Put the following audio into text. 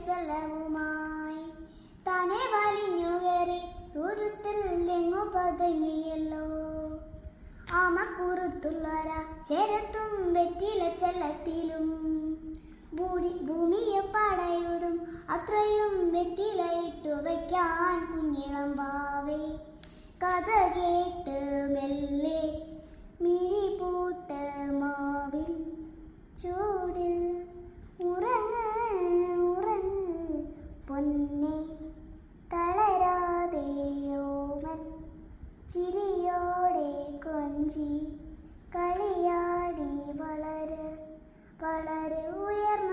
ചെല്ലവുമായി താനെ വലിഞ്ഞു കയറി ദൂരത്തിൽ എങ്ങു പതുങ്ങിയല്ലോ. ആമക്കുറുത്തുള്ളര ചേരത്തും വെറ്റില ചെല്ലത്തിലും ഭൂമിയെ പടയിടും അത്രയും വെറ്റില ഇട്ടു വയ്ക്കാൻ കുഞ്ഞിളം പാവേ. കഥ കേട്ട് മെല്ലെ മിഴി പൂട്ട് മാവിൻ ചൂടിൽ ഉറങ്ങ് ഉറങ്ങ് പൊന്നെ തളരാതെയോമൽ ചിരിയോടെ കൊഞ്ചി കളിയാടി വളര് വളര് ഉയർന്ന